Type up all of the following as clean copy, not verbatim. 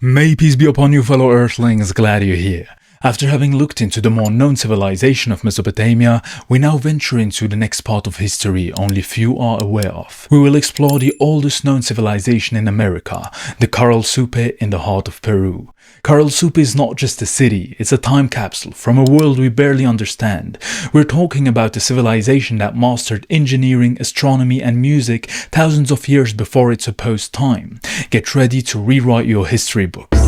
May peace be upon you, fellow Earthlings, glad you're here. After having looked into the more known civilization of Mesopotamia, we now venture into the next part of history only few are aware of. We will explore the oldest known civilization in America, the Caral-Supe in the heart of Peru. Caral-Supe is not just a city, it's a time capsule from a world we barely understand. We're talking about a civilization that mastered engineering, astronomy and music thousands of years before its supposed time. Get ready to rewrite your history books.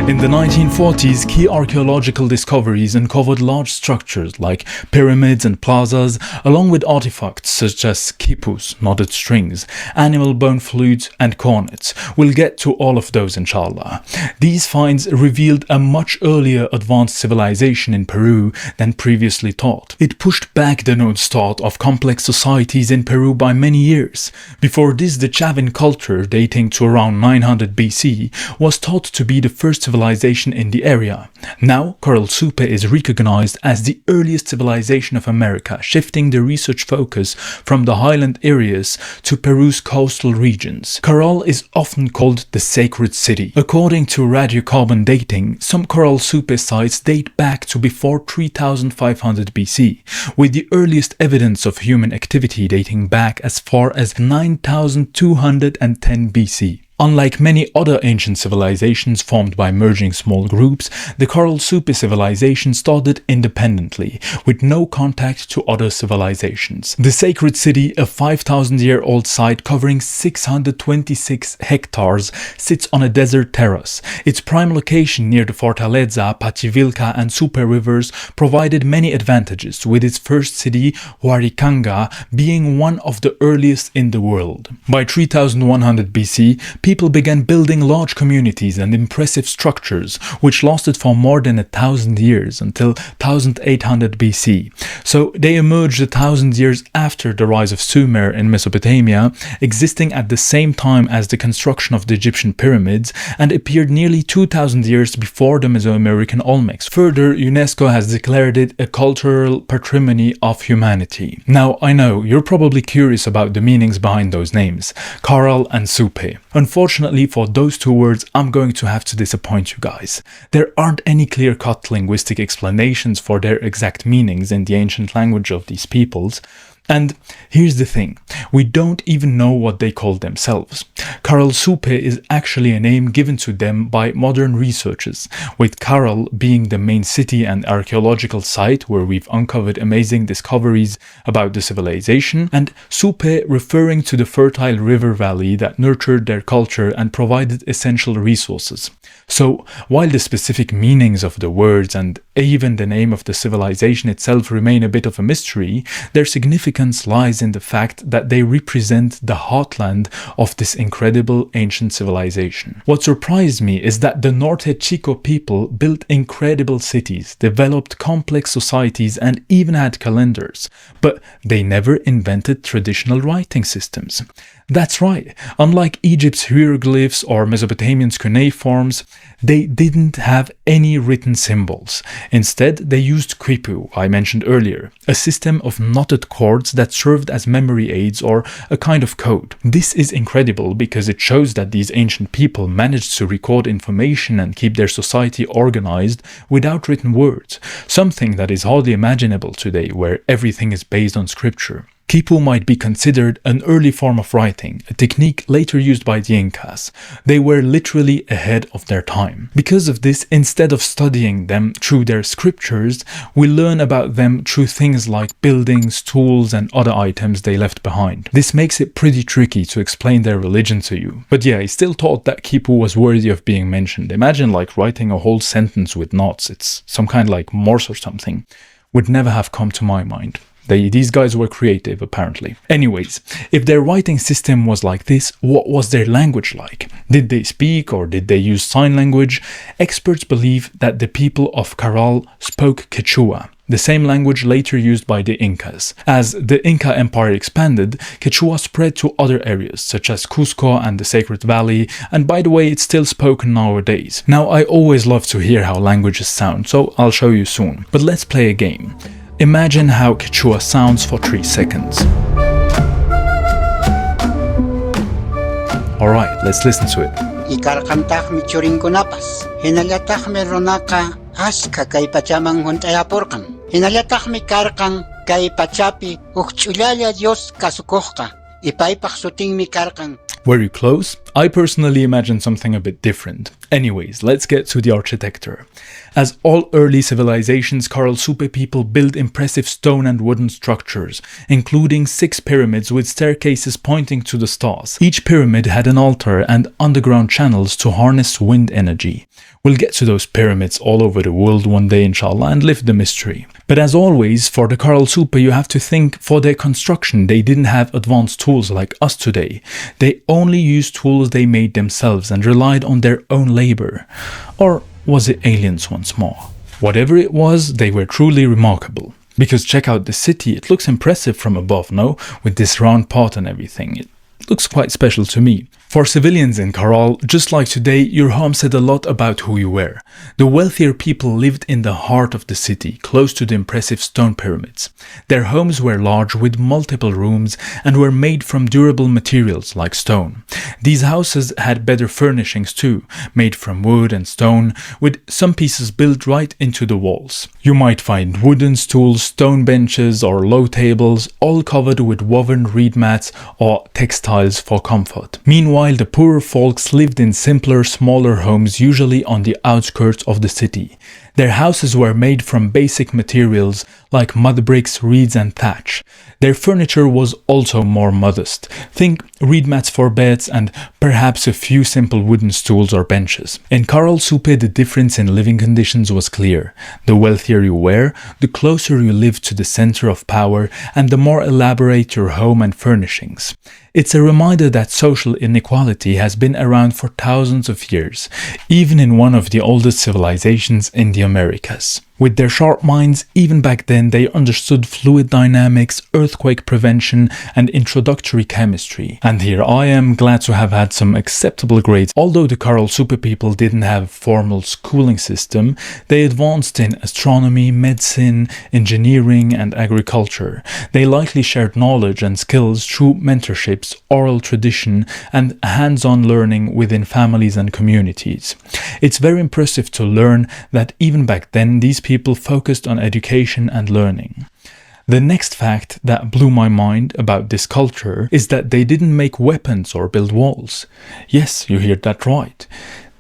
In the 1940s, key archaeological discoveries uncovered large structures like pyramids and plazas, along with artifacts such as quipus, knotted strings, animal bone flutes and cornets. We'll get to all of those inshallah. These finds revealed a much earlier advanced civilization in Peru than previously thought. It pushed back the known start of complex societies in Peru by many years. Before this, the Chavin culture, dating to around 900 BC, was thought to be the first civilization in the area. Now, Caral-Supe is recognized as the earliest civilization of America, shifting the research focus from the highland areas to Peru's coastal regions. Caral is often called the sacred city. According to radiocarbon dating, some Caral-Supe sites date back to before 3500 BC, with the earliest evidence of human activity dating back as far as 9210 BC. Unlike many other ancient civilizations formed by merging small groups, the Caral-Supe civilization started independently, with no contact to other civilizations. The sacred city, a 5,000-year-old site covering 626 hectares, sits on a desert terrace. Its prime location near the Fortaleza, Pativilca and Supe rivers provided many advantages, with its first city, Huaricanga, being one of the earliest in the world. By 3100 BC, people began building large communities and impressive structures, which lasted for more than 1,000 years until 1800 BC. So they emerged 1,000 years after the rise of Sumer in Mesopotamia, existing at the same time as the construction of the Egyptian pyramids, and appeared nearly 2,000 years before the Mesoamerican Olmecs. Further, UNESCO has declared it a cultural patrimony of humanity. Now, I know you're probably curious about the meanings behind those names, Caral and Supe. Unfortunately for those two words, I'm going to have to disappoint you guys. There aren't any clear-cut linguistic explanations for their exact meanings in the ancient language of these peoples. And here's the thing, we don't even know what they call themselves. Caral-Supe is actually a name given to them by modern researchers, with Caral being the main city and archaeological site where we've uncovered amazing discoveries about the civilization, and Supe referring to the fertile river valley that nurtured their culture and provided essential resources. So, while the specific meanings of the words and even the name of the civilization itself remain a bit of a mystery, their significance lies in the fact that they represent the heartland of this incredible ancient civilization. What surprised me is that the Norte Chico people built incredible cities, developed complex societies and even had calendars, but they never invented traditional writing systems. That's right, unlike Egypt's hieroglyphs or Mesopotamia's cuneiforms, they didn't have any written symbols. Instead, they used quipu, I mentioned earlier, a system of knotted cords that served as memory aids or a kind of code. This is incredible because it shows that these ancient people managed to record information and keep their society organized without written words, something that is hardly imaginable today where everything is based on scripture. Quipu might be considered an early form of writing, a technique later used by the Incas. They were literally ahead of their time. Because of this, instead of studying them through their scriptures, we learn about them through things like buildings, tools, and other items they left behind. This makes it pretty tricky to explain their religion to you. But yeah, I still thought that Quipu was worthy of being mentioned. Imagine like writing a whole sentence with knots. It's some kind of like Morse or something. Would never have come to my mind. These guys were creative, apparently. Anyways, if their writing system was like this, what was their language like? Did they speak or did they use sign language? Experts believe that the people of Caral spoke Quechua. the same language later used by the Incas. As the Inca Empire expanded, Quechua spread to other areas such as Cusco and the Sacred Valley, and by the way, it's still spoken nowadays. Now, I always love to hear how languages sound, so I'll show you soon. But let's play a game. Imagine how Quechua sounds for 3 seconds. Alright, let's listen to it. Ikarkantak mi churing kunapas. Hinalatak mi ronaka aska kay pachamang huntayapurkan. Hinalatak mi karkang kay pachapi ukchulala Dios kasukohka. Ipaipak suting mi karkang. Were you close? I personally imagine something a bit different. Anyways, let's get to the architecture. As all early civilizations, Caral-Supe people built impressive stone and wooden structures, including 6 pyramids with staircases pointing to the stars. Each pyramid had an altar and underground channels to harness wind energy. We'll get to those pyramids all over the world one day, inshallah, and live the mystery. But as always, for the Caral-Supe, you have to think for their construction, they didn't have advanced tools like us today. They only used tools they made themselves and relied on their own labor. Or was it aliens once more? Whatever it was, they were truly remarkable. Because check out the city, it looks impressive from above, no? With this round pot and everything. It looks quite special to me. For civilians in Caral, just like today, your home said a lot about who you were. The wealthier people lived in the heart of the city, close to the impressive stone pyramids. Their homes were large with multiple rooms and were made from durable materials like stone. These houses had better furnishings too, made from wood and stone, with some pieces built right into the walls. You might find wooden stools, stone benches or low tables, all covered with woven reed mats or textiles for comfort. Meanwhile, the poorer folks lived in simpler, smaller homes, usually on the outskirts of the city. Their houses were made from basic materials like mud bricks, reeds and thatch. Their furniture was also more modest. Think reed mats for beds and perhaps a few simple wooden stools or benches. In Caral-Supe, the difference in living conditions was clear. The wealthier you were, the closer you lived to the center of power and the more elaborate your home and furnishings. It's a reminder that social inequality has been around for thousands of years, even in one of the oldest civilizations in the Americas. With their sharp minds, even back then they understood fluid dynamics, earthquake prevention, and introductory chemistry. And here I am, glad to have had some acceptable grades. Although the Caral-Supe people didn't have a formal schooling system, they advanced in astronomy, medicine, engineering, and agriculture. They likely shared knowledge and skills through mentorships, oral tradition, and hands-on learning within families and communities. It's very impressive to learn that even back then these people focused on education and learning. The next fact that blew my mind about this culture is that they didn't make weapons or build walls. Yes, you heard that right.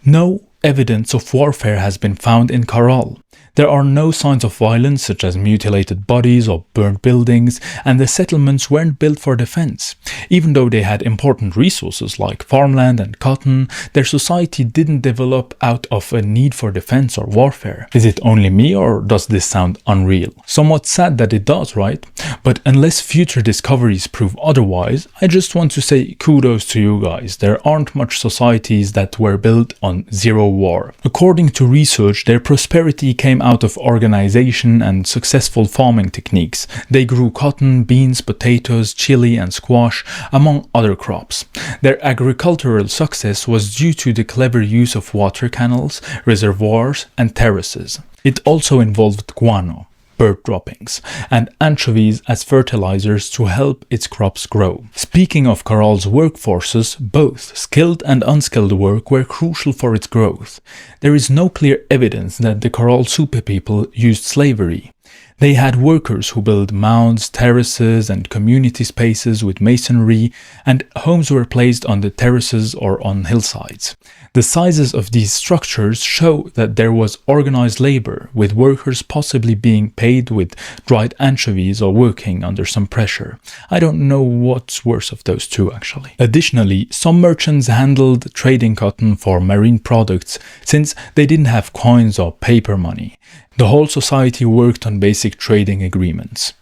No evidence of warfare has been found in Caral. There are no signs of violence such as mutilated bodies or burnt buildings, and the settlements weren't built for defense. Even though they had important resources like farmland and cotton, their society didn't develop out of a need for defense or warfare. Is it only me, or does this sound unreal? Somewhat sad that it does, right? But unless future discoveries prove otherwise, I just want to say kudos to you guys. There aren't much societies that were built on zero war. According to research, their prosperity came out of organization and successful farming techniques. They grew cotton, beans, potatoes, chili and squash, among other crops. Their agricultural success was due to the clever use of water canals, reservoirs and terraces. It also involved guano, bird droppings, and anchovies as fertilizers to help its crops grow. Speaking of Caral's workforces, both skilled and unskilled work were crucial for its growth. There is no clear evidence that the Caral-Supe people used slavery. They had workers who built mounds, terraces, and community spaces with masonry, and homes were placed on the terraces or on hillsides. The sizes of these structures show that there was organized labor, with workers possibly being paid with dried anchovies or working under some pressure. I don't know what's worse of those two, actually. Additionally, some merchants handled trading cotton for marine products since they didn't have coins or paper money. The whole society worked on basic trading agreements.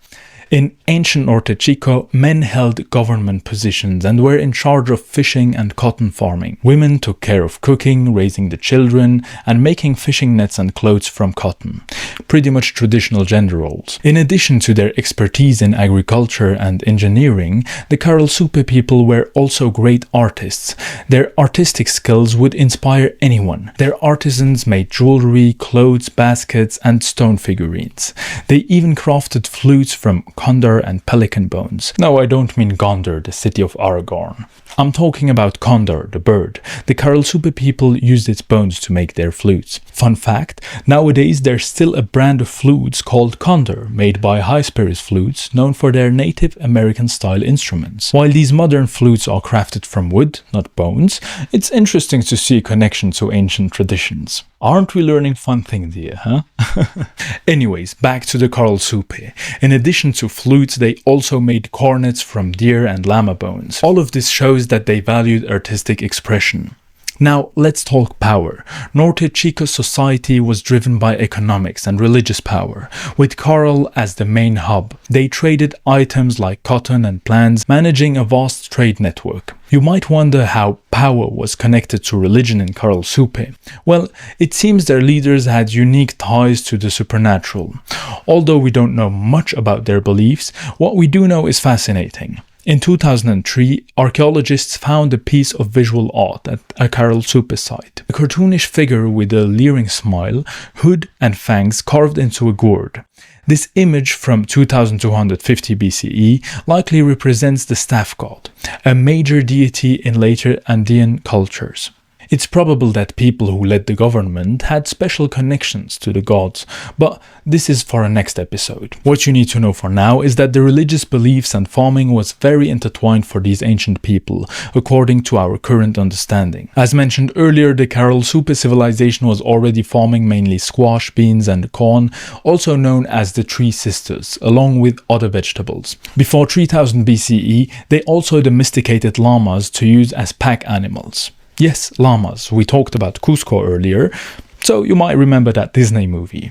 In ancient Norte Chico, men held government positions and were in charge of fishing and cotton farming. Women took care of cooking, raising the children, and making fishing nets and clothes from cotton. Pretty much traditional gender roles. In addition to their expertise in agriculture and engineering, the Caral-Supe people were also great artists. Their artistic skills would inspire anyone. Their artisans made jewelry, clothes, baskets, and stone figurines. They even crafted flutes from condor and pelican bones. No, I don't mean Gondor, the city of Aragorn. I'm talking about condor, the bird. The Caral-Supe people used its bones to make their flutes. Fun fact, nowadays there's still a brand of flutes called Condor, made by High Spirits Flutes, known for their Native American-style instruments. While these modern flutes are crafted from wood, not bones, it's interesting to see a connection to ancient traditions. Aren't we learning fun things here, huh? Anyways, back to the Caral-Supe. In addition to flutes, they also made cornets from deer and llama bones. All of this shows that they valued artistic expression. Now, let's talk power. Norte Chico society was driven by economics and religious power, with Caral as the main hub. They traded items like cotton and plants, managing a vast trade network. You might wonder how power was connected to religion in Caral-Supe. Well, it seems their leaders had unique ties to the supernatural. Although we don't know much about their beliefs, what we do know is fascinating. In 2003, archaeologists found a piece of visual art at a Caral-Supe site. A cartoonish figure with a leering smile, hood and fangs carved into a gourd. This image from 2250 BCE likely represents the staff god, a major deity in later Andean cultures. It's probable that people who led the government had special connections to the gods, but this is for a next episode. What you need to know for now is that the religious beliefs and farming was very intertwined for these ancient people, according to our current understanding. As mentioned earlier, the Caral-Supe civilization was already farming mainly squash, beans and corn, also known as the Three Sisters, along with other vegetables. Before 3000 BCE, they also domesticated llamas to use as pack animals. Yes, llamas. We talked about Cusco earlier, so you might remember that Disney movie.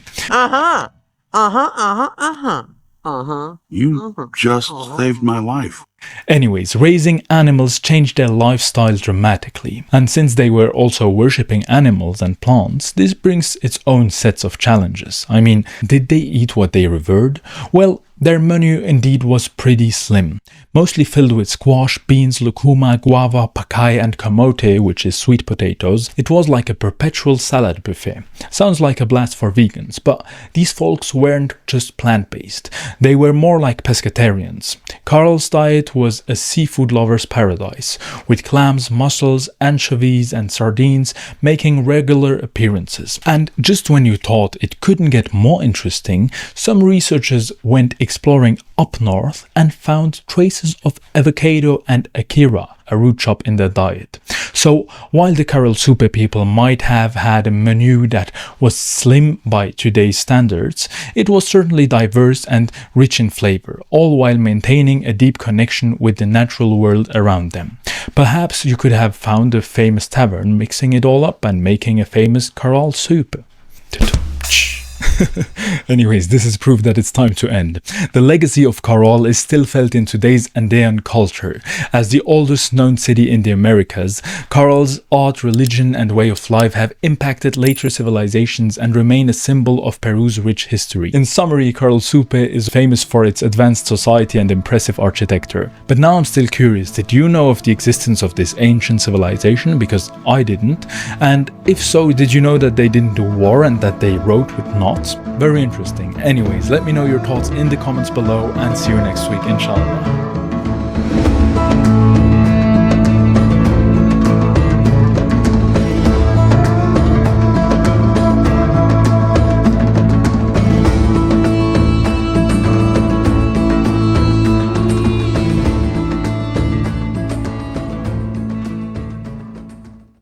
You just saved my life. Anyways, raising animals changed their lifestyle dramatically, and since they were also worshipping animals and plants, this brings its own sets of challenges. I mean, did they eat what they revered? Well, their menu indeed was pretty slim, mostly filled with squash, beans, lucuma, guava, pacay and camote, which is sweet potatoes. It was like a perpetual salad buffet. Sounds like a blast for vegans, but these folks weren't just plant-based. They were more like pescatarians. Carl's diet was a seafood lover's paradise, with clams, mussels, anchovies and sardines making regular appearances. And just when you thought it couldn't get more interesting, some researchers went exploring up north and found traces of avocado and akira, a root crop, in their diet. So while the Caral-Supe people might have had a menu that was slim by today's standards, it was certainly diverse and rich in flavor, all while maintaining a deep connection with the natural world around them. Perhaps you could have found a famous tavern mixing it all up and making a famous Caral-Supe. Anyways, this is proof that it's time to end. The legacy of Caral is still felt in today's Andean culture. As the oldest known city in the Americas, Caral's art, religion and way of life have impacted later civilizations and remain a symbol of Peru's rich history. In summary, Caral-Supe is famous for its advanced society and impressive architecture. But now I'm still curious, did you know of the existence of this ancient civilization? Because I didn't. And if so, did you know that they didn't do war and that they wrote with knots? Very interesting. Anyways, let me know your thoughts in the comments below and see you next week, inshallah.